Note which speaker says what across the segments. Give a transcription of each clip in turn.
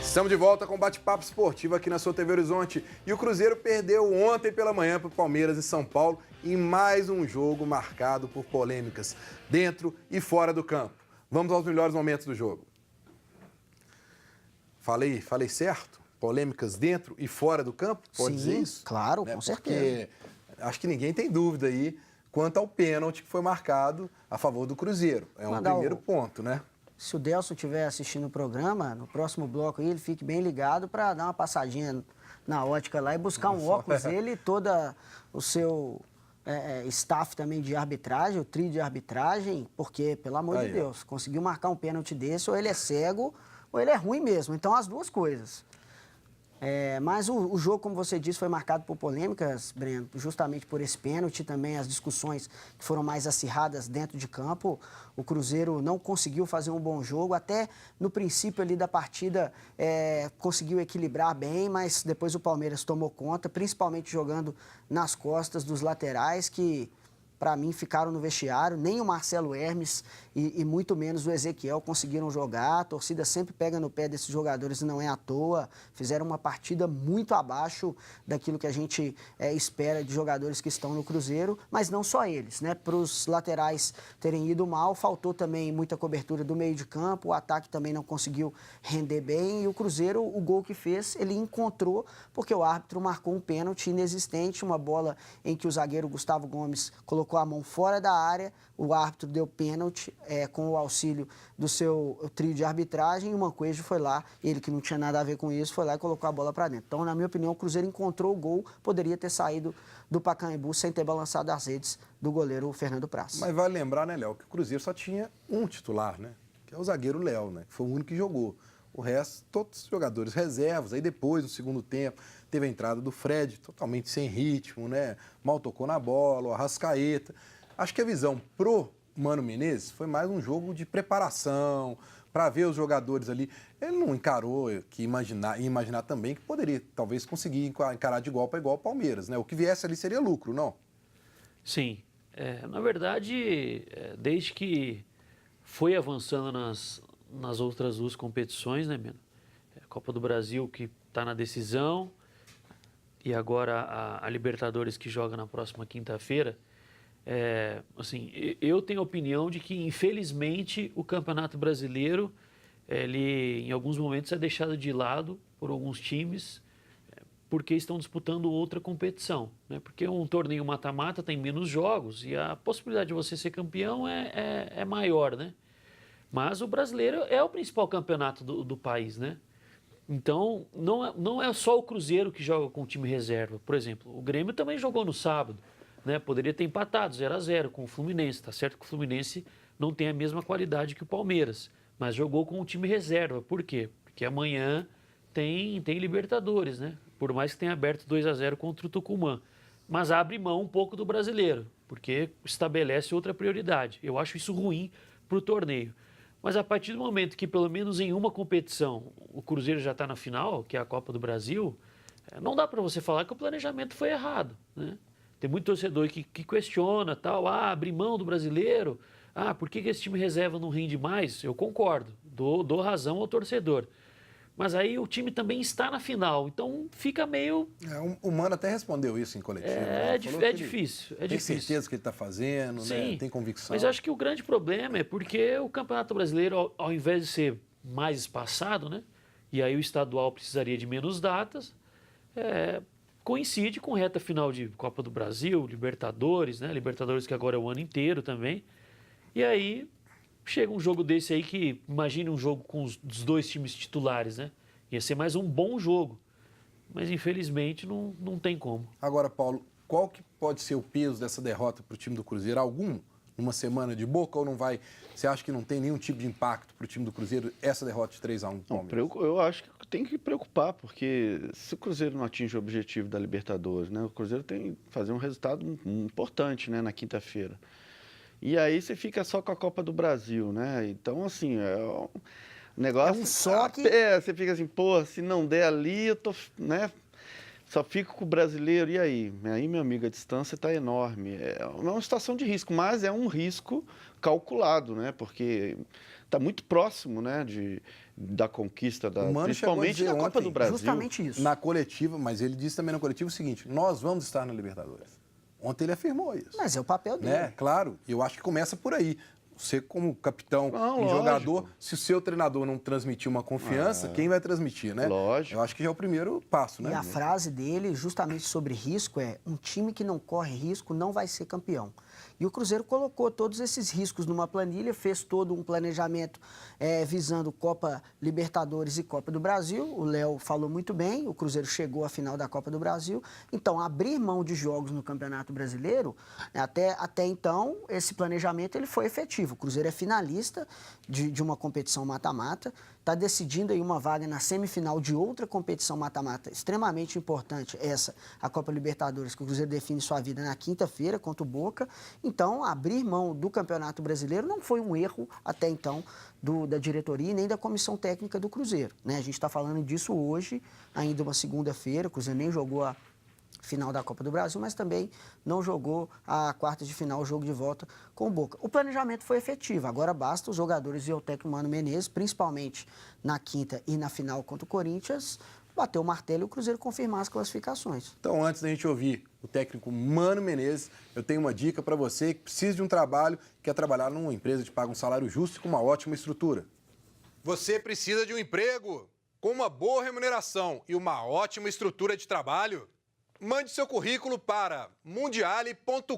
Speaker 1: Estamos de volta com o bate-papo esportivo aqui na sua TV Horizonte. E o Cruzeiro perdeu ontem pela manhã para o Palmeiras em São Paulo em mais um jogo marcado por polêmicas dentro e fora do campo. Vamos aos melhores momentos do jogo. Falei certo? Polêmicas dentro e fora do campo? Pode dizer isso?
Speaker 2: Claro, com certeza.
Speaker 1: Porque acho que ninguém tem dúvida aí quanto ao pênalti que foi marcado a favor do Cruzeiro. É um primeiro ponto, né?
Speaker 2: Se o Delson estiver assistindo o programa, no próximo bloco aí, ele fique bem ligado para dar uma passadinha na ótica lá e buscar um óculos. Ele e toda o seu staff também de arbitragem, o trio de arbitragem, porque, pelo amor de Deus, conseguiu marcar um pênalti desse, ou ele é cego, ou ele é ruim mesmo. Então, as duas coisas. Mas o jogo, como você disse, foi marcado por polêmicas, Breno, justamente por esse pênalti, também as discussões que foram mais acirradas dentro de campo. O Cruzeiro não conseguiu fazer um bom jogo, até no princípio ali da partida conseguiu equilibrar bem, mas depois o Palmeiras tomou conta, principalmente jogando nas costas dos laterais, que para mim ficaram no vestiário. Nem o Marcelo Hermes e muito menos o Ezequiel conseguiram jogar. A torcida sempre pega no pé desses jogadores e não é à toa. Fizeram uma partida muito abaixo daquilo que a gente espera de jogadores que estão no Cruzeiro, mas não só eles, né? Para os laterais terem ido mal, faltou também muita cobertura do meio de campo, o ataque também não conseguiu render bem e o Cruzeiro, o gol que fez, ele encontrou porque o árbitro marcou um pênalti inexistente, uma bola em que o zagueiro Gustavo Gomes colocou a mão fora da área, o árbitro deu pênalti com o auxílio do seu trio de arbitragem e o Mancoejo foi lá, ele que não tinha nada a ver com isso, foi lá e colocou a bola para dentro. Então, na minha opinião, o Cruzeiro encontrou o gol, poderia ter saído do Pacaembu sem ter balançado as redes do goleiro Fernando Praz.
Speaker 1: Mas vale lembrar, né, Léo, que o Cruzeiro só tinha um titular, né? Que é o zagueiro Léo, né? Que foi o único que jogou. O resto, todos os jogadores reservas. Aí depois, no segundo tempo, teve a entrada do Fred, totalmente sem ritmo, né? Mal tocou na bola, o Arrascaeta. Acho que a visão pro Mano Menezes foi mais um jogo de preparação, para ver os jogadores ali. Ele não encarou que imaginar também que poderia, talvez, conseguir encarar de igual para igual o Palmeiras, né? O que viesse ali seria lucro, não?
Speaker 3: Sim. Na verdade, desde que foi avançando nas outras duas competições, né, Mano? A Copa do Brasil, que está na decisão, e agora a Libertadores, que joga na próxima quinta-feira. Assim, eu tenho a opinião de que, infelizmente, o Campeonato Brasileiro, ele, em alguns momentos, é deixado de lado por alguns times, porque estão disputando outra competição, né? Porque um torneio mata-mata tem menos jogos e a possibilidade de você ser campeão é maior, né? Mas o brasileiro é o principal campeonato do país, né? Então, não é só o Cruzeiro que joga com o time reserva. Por exemplo, o Grêmio também jogou no sábado, né? Poderia ter empatado 0-0 com o Fluminense. Tá certo que o Fluminense não tem a mesma qualidade que o Palmeiras, mas jogou com o time reserva. Por quê? Porque amanhã tem Libertadores, né? Por mais que tenha aberto 2-0 contra o Tucumã. Mas abre mão um pouco do brasileiro, porque estabelece outra prioridade. Eu acho isso ruim para o torneio. Mas a partir do momento que, pelo menos em uma competição, o Cruzeiro já está na final, que é a Copa do Brasil, não dá para você falar que o planejamento foi errado, né? Tem muito torcedor que questiona, tal, abrir mão do brasileiro, por que esse time reserva não rende mais? Eu concordo, dou razão ao torcedor. Mas aí o time também está na final, então fica meio...
Speaker 1: O Mano até respondeu isso em coletivo.
Speaker 3: Difícil.
Speaker 1: Tem certeza que ele está fazendo, né? Tem convicção.
Speaker 3: Mas eu acho que o grande problema é porque o Campeonato Brasileiro, ao invés de ser mais espaçado, né? E aí o estadual precisaria de menos datas, coincide com reta final de Copa do Brasil, Libertadores, né? Libertadores que agora é o ano inteiro também. E aí chega um jogo desse aí que, imagine um jogo com os dois times titulares, né? Ia ser mais um bom jogo. Mas, infelizmente, não tem como.
Speaker 1: Agora, Paulo, qual que pode ser o peso dessa derrota para o time do Cruzeiro? Algum? Numa semana de Boca ou não vai? Você acha que não tem nenhum tipo de impacto para o time do Cruzeiro essa derrota de 3-1 do Palmeiras?
Speaker 4: Eu acho que tem que preocupar, porque se o Cruzeiro não atinge o objetivo da Libertadores, né? O Cruzeiro tem que fazer um resultado importante, né, na quinta-feira. E aí você fica só com a Copa do Brasil, né? Então, assim, o negócio...
Speaker 2: É um só que...
Speaker 4: Você fica assim, se não der ali, eu tô, né, Só fico com o brasileiro, e aí? Aí, meu amigo, a distância está enorme. É uma situação de risco, mas é um risco calculado, né? Porque está muito próximo, né, da conquista,
Speaker 1: O Mano chegou a
Speaker 4: principalmente
Speaker 1: dizer
Speaker 4: da Copa
Speaker 1: ontem,
Speaker 4: do Brasil.
Speaker 2: Justamente isso.
Speaker 1: Na coletiva, mas ele disse também na coletiva o seguinte: nós vamos estar na Libertadores. Ontem ele afirmou isso.
Speaker 2: Mas é o papel dele.
Speaker 1: Né? Claro, eu acho que começa por aí. Você, como capitão
Speaker 4: Não,
Speaker 1: e
Speaker 4: lógico.
Speaker 1: jogador, se o seu treinador não transmitir uma confiança, quem vai transmitir, né?
Speaker 4: Lógico.
Speaker 1: Eu acho que já é o primeiro passo, né?
Speaker 2: E a frase dele, justamente sobre risco, é: um time que não corre risco não vai ser campeão. E o Cruzeiro colocou todos esses riscos numa planilha, fez todo um planejamento visando Copa Libertadores e Copa do Brasil. O Léo falou muito bem, o Cruzeiro chegou à final da Copa do Brasil. Então, abrir mão de jogos no Campeonato Brasileiro, até então, esse planejamento ele foi efetivo. O Cruzeiro é finalista de uma competição mata-mata, está decidindo aí uma vaga na semifinal de outra competição mata-mata extremamente importante, essa, a Copa Libertadores, que o Cruzeiro define sua vida na quinta-feira contra o Boca. Então, abrir mão do Campeonato Brasileiro não foi um erro até então da diretoria e nem da comissão técnica do Cruzeiro, né? A gente está falando disso hoje, ainda uma segunda-feira, o Cruzeiro nem jogou a final da Copa do Brasil, mas também não jogou a quartas de final, o jogo de volta com o Boca. O planejamento foi efetivo, agora basta os jogadores e o técnico Mano Menezes, principalmente na quinta e na final contra o Corinthians, bater o martelo e o Cruzeiro confirmar as classificações.
Speaker 1: Então, antes da gente ouvir o técnico Mano Menezes, eu tenho uma dica para você que precisa de um trabalho, quer trabalhar numa empresa que paga um salário justo e com uma ótima estrutura.
Speaker 5: Você precisa de um emprego com uma boa remuneração e uma ótima estrutura de trabalho? Mande seu currículo para mundiale.com.br.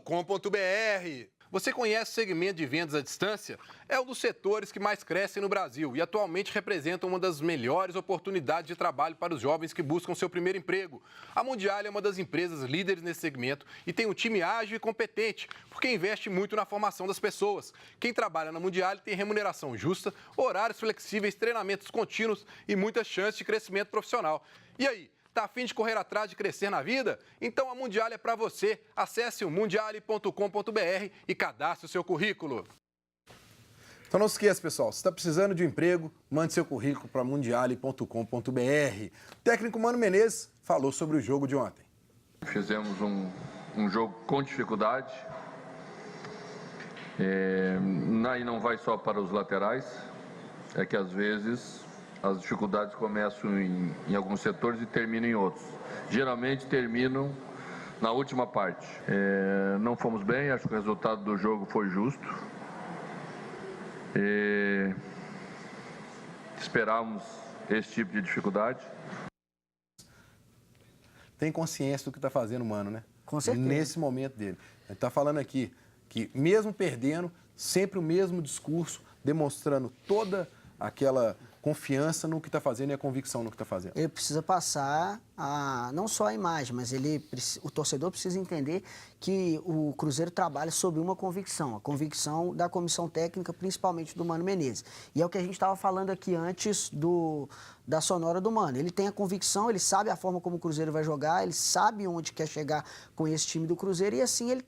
Speaker 5: Você conhece o segmento de vendas à distância? É um dos setores que mais crescem no Brasil e atualmente representa uma das melhores oportunidades de trabalho para os jovens que buscam seu primeiro emprego. A Mundiale é uma das empresas líderes nesse segmento e tem um time ágil e competente, porque investe muito na formação das pessoas. Quem trabalha na Mundiale tem remuneração justa, horários flexíveis, treinamentos contínuos e muitas chances de crescimento profissional. E aí? Tá a fim de correr atrás de crescer na vida? Então a Mundiale é para você. Acesse o mundiale.com.br e cadastre o seu currículo.
Speaker 1: Então não se esqueça, pessoal, se está precisando de um emprego, mande seu currículo para mundiale.com.br. O técnico Mano Menezes falou sobre o jogo de ontem.
Speaker 6: Fizemos um jogo com dificuldade. Aí não vai só para os laterais, é que às vezes as dificuldades começam em alguns setores e terminam em outros. Geralmente terminam na última parte. Não fomos bem, acho que o resultado do jogo foi justo. Esperávamos esse tipo de dificuldade.
Speaker 1: Tem consciência do que está fazendo o Mano, né?
Speaker 2: Com certeza.
Speaker 1: Nesse momento dele. Ele está falando aqui que, mesmo perdendo, sempre o mesmo discurso, demonstrando toda aquela confiança no que está fazendo e a convicção no que está fazendo.
Speaker 2: Ele precisa passar não só a imagem, mas o torcedor precisa entender que o Cruzeiro trabalha sob uma convicção, a convicção da comissão técnica, principalmente do Mano Menezes. E é o que a gente estava falando aqui antes da sonora do Mano. Ele tem a convicção, ele sabe a forma como o Cruzeiro vai jogar, ele sabe onde quer chegar com esse time do Cruzeiro e assim ele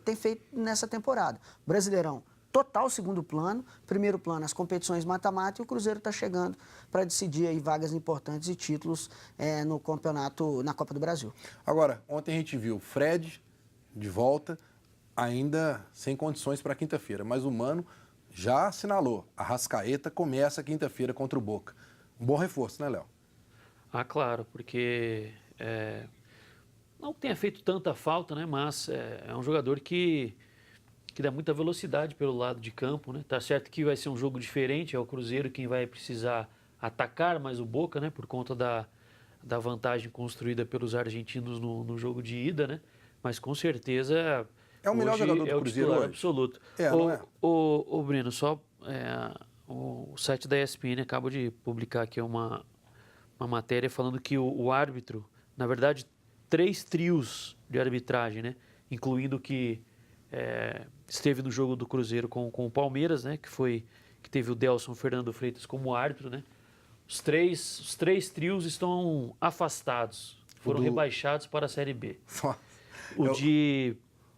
Speaker 2: tem feito nessa temporada. Brasileirão, total segundo plano, primeiro plano as competições mata-mata e o Cruzeiro está chegando para decidir aí vagas importantes e títulos no campeonato, na Copa do Brasil.
Speaker 1: Agora, ontem a gente viu o Fred de volta, ainda sem condições para quinta-feira, mas o Mano já assinalou, a Arrascaeta começa quinta-feira contra o Boca. Um bom reforço, né, Léo?
Speaker 3: Ah, claro, porque não que tenha feito tanta falta, né? Mas é um jogador que dá muita velocidade pelo lado de campo, né? Tá certo que vai ser um jogo diferente, é o Cruzeiro quem vai precisar atacar mais o Boca, né? Por conta da vantagem construída pelos argentinos no jogo de ida, né? Mas com certeza
Speaker 1: é o melhor jogador do
Speaker 3: é o
Speaker 1: Cruzeiro
Speaker 3: titular
Speaker 1: hoje.
Speaker 3: Absoluto.
Speaker 1: Não é?
Speaker 3: O Breno, só o site da ESPN acaba de publicar aqui uma matéria falando que o árbitro, na verdade, 3 trios de arbitragem, né? Incluindo que esteve no jogo do Cruzeiro com o Palmeiras, né? Que teve o Delson Fernando Freitas como árbitro, né? Os três trios estão afastados, foram rebaixados para a Série B. O de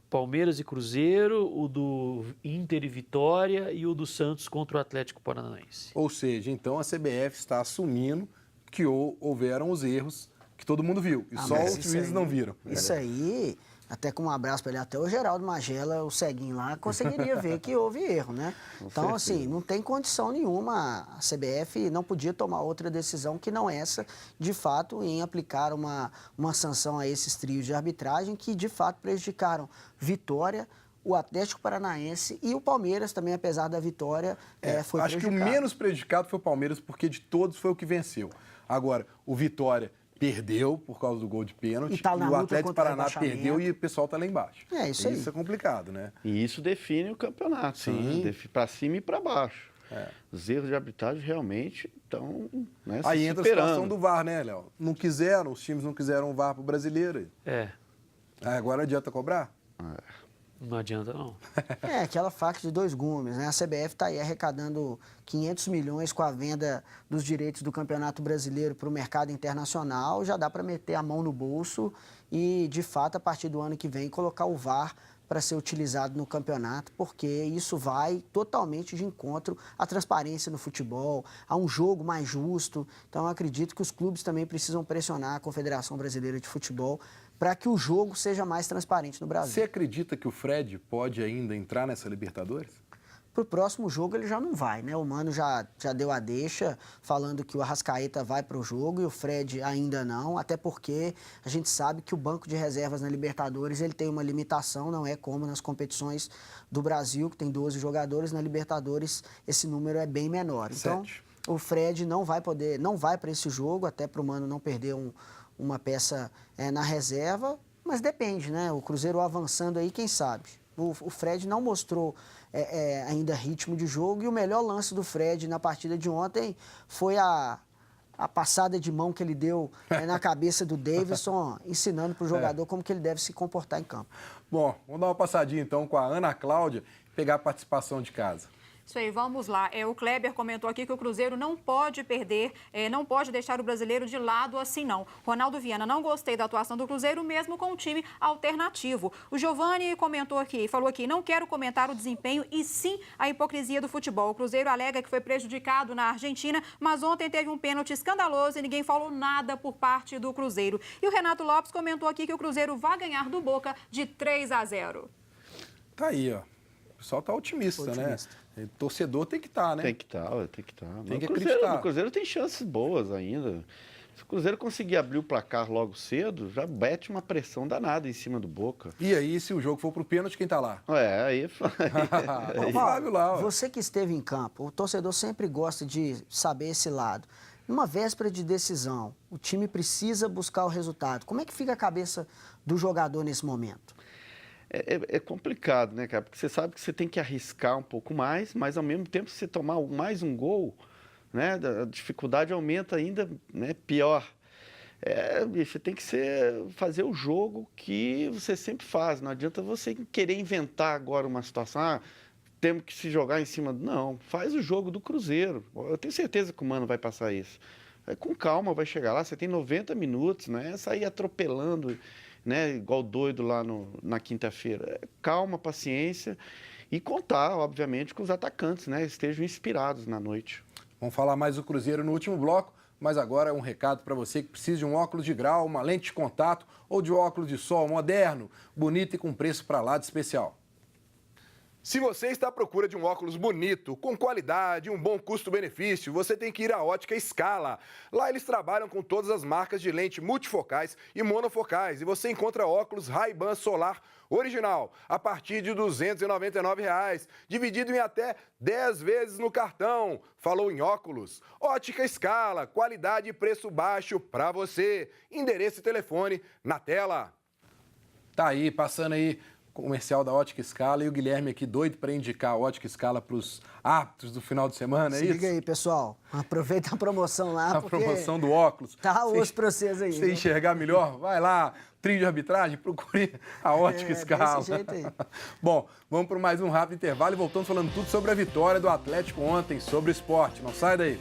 Speaker 3: Palmeiras e Cruzeiro, o do Inter e Vitória e o do Santos contra o Atlético Paranaense.
Speaker 1: Ou seja, então a CBF está assumindo que houveram os erros que todo mundo viu. E só
Speaker 2: mas
Speaker 1: os
Speaker 2: isso
Speaker 1: juízes
Speaker 2: aí-
Speaker 1: não viram.
Speaker 2: Isso aí, até com um abraço para ele, até o Geraldo Magela, o ceguinho lá, conseguiria ver que houve erro, né? Então, assim, não tem condição nenhuma. A CBF não podia tomar outra decisão que não essa, de fato, em aplicar uma sanção a esses trios de arbitragem que, de fato, prejudicaram Vitória, o Atlético Paranaense e o Palmeiras também, apesar da vitória, foi
Speaker 1: Acho que o
Speaker 2: prejudicado.
Speaker 1: menos prejudicado foi o Palmeiras, porque de todos foi o que venceu. Agora, o Vitória perdeu por causa do gol de pênalti,
Speaker 2: E tá na
Speaker 1: o
Speaker 2: luta
Speaker 1: Atlético
Speaker 2: contra o
Speaker 1: Paraná
Speaker 2: rebaixamento.
Speaker 1: perdeu e o pessoal tá lá embaixo.
Speaker 2: É, isso aí.
Speaker 1: Isso é complicado, né?
Speaker 4: E isso define o campeonato,
Speaker 1: Sim.
Speaker 4: né? Para cima e para baixo. Os erros de arbitragem realmente estão, né, se
Speaker 1: Aí entra a
Speaker 4: superando.
Speaker 1: situação do VAR, né, Léo? Não quiseram, os times não quiseram o VAR pro brasileiro.
Speaker 3: É,
Speaker 1: Aí agora adianta cobrar?
Speaker 3: não adianta não.
Speaker 2: É, aquela faca de dois gumes, né? A CBF está aí arrecadando 500 milhões com a venda dos direitos do Campeonato Brasileiro para o mercado internacional. Já dá para meter a mão no bolso e, de fato, a partir do ano que vem, colocar o VAR para ser utilizado no campeonato, porque isso vai totalmente de encontro à transparência no futebol, a um jogo mais justo. Então, eu acredito que os clubes também precisam pressionar a Confederação Brasileira de Futebol para que o jogo seja mais transparente no Brasil.
Speaker 1: Você acredita que o Fred pode ainda entrar nessa Libertadores?
Speaker 2: Para o próximo jogo ele já não vai, né? O Mano já deu a deixa, falando que o Arrascaeta vai para o jogo e o Fred ainda não, até porque a gente sabe que o banco de reservas na Libertadores ele tem uma limitação, não é como nas competições do Brasil, que tem 12 jogadores, na Libertadores esse número é bem menor. Então,
Speaker 1: 7.
Speaker 2: o Fred não vai para esse jogo, até para o Mano não perder uma peça na reserva, mas depende, né? O Cruzeiro avançando aí, quem sabe? O Fred não mostrou ainda ritmo de jogo e o melhor lance do Fred na partida de ontem foi a passada de mão que ele deu na cabeça do Davidson, ensinando para o jogador como que ele deve se comportar em campo.
Speaker 1: Bom, vamos dar uma passadinha então com a Ana Cláudia e pegar a participação de casa.
Speaker 7: Isso aí, vamos lá. O Kleber comentou aqui que o Cruzeiro não pode perder, não pode deixar o brasileiro de lado assim, não. Ronaldo Viana, não gostei da atuação do Cruzeiro, mesmo com um time alternativo. O Giovani comentou aqui, falou aqui, não quero comentar o desempenho e sim a hipocrisia do futebol. O Cruzeiro alega que foi prejudicado na Argentina, mas ontem teve um pênalti escandaloso e ninguém falou nada por parte do Cruzeiro. E o Renato Lopes comentou aqui que o Cruzeiro vai ganhar do Boca de 3-0.
Speaker 1: Tá aí, ó. O pessoal tá otimista, né? Torcedor tem que estar, né?
Speaker 4: Tem que estar, tem que estar.
Speaker 1: Tem que
Speaker 4: O
Speaker 1: acreditar.
Speaker 4: Cruzeiro tem chances boas ainda. Se o Cruzeiro conseguir abrir o placar logo cedo, já mete uma pressão danada em cima do Boca.
Speaker 1: E aí, se o jogo for pro pênalti, quem tá lá?
Speaker 4: Aí...
Speaker 1: O Fábio lá, ó.
Speaker 2: Você que esteve em campo, o torcedor sempre gosta de saber esse lado. Numa véspera de decisão, o time precisa buscar o resultado. Como é que fica a cabeça do jogador nesse momento?
Speaker 4: É complicado, né, cara? Porque você sabe que você tem que arriscar um pouco mais, mas ao mesmo tempo, se você tomar mais um gol, né, a dificuldade aumenta ainda, né, pior. Bicho, tem que fazer o jogo que você sempre faz. Não adianta você querer inventar agora uma situação, temos que se jogar em cima. Não, faz o jogo do Cruzeiro. Eu tenho certeza que o Mano vai passar isso. Com calma vai chegar lá, você tem 90 minutos, não é sair atropelando, né, igual doido lá na quinta-feira. Calma, paciência e contar, obviamente, que os atacantes, né, estejam inspirados na noite.
Speaker 1: Vamos falar mais do Cruzeiro no último bloco, mas agora um recado para você que precisa de um óculos de grau, uma lente de contato ou de óculos de sol moderno, bonito e com preço para lá de especial.
Speaker 5: Se você está à procura de um óculos bonito, com qualidade, um bom custo-benefício, você tem que ir à Ótica Scala. Lá eles trabalham com todas as marcas de lente multifocais e monofocais e você encontra óculos Ray-Ban Solar original a partir de R$ 299, dividido em até 10 vezes no cartão. Falou em óculos? Ótica Scala, qualidade e preço baixo para você. Endereço e telefone na tela.
Speaker 1: Tá aí, passando aí comercial da Ótica Scala e o Guilherme aqui doido para indicar a Ótica Scala para os árbitros do final de semana, é
Speaker 2: Se
Speaker 1: isso?
Speaker 2: liga aí, pessoal. Aproveita a promoção lá,
Speaker 1: A
Speaker 2: porque
Speaker 1: promoção do óculos.
Speaker 2: tá
Speaker 1: Cê-
Speaker 2: osso pra vocês aí.
Speaker 1: Você
Speaker 2: viu?
Speaker 1: enxergar melhor, vai lá, trio de arbitragem, procure a Ótica Scala.
Speaker 2: desse jeito aí.
Speaker 1: Bom, vamos para mais um rápido intervalo e voltamos falando tudo sobre a vitória do Atlético ontem, sobre o esporte. Não sai daí.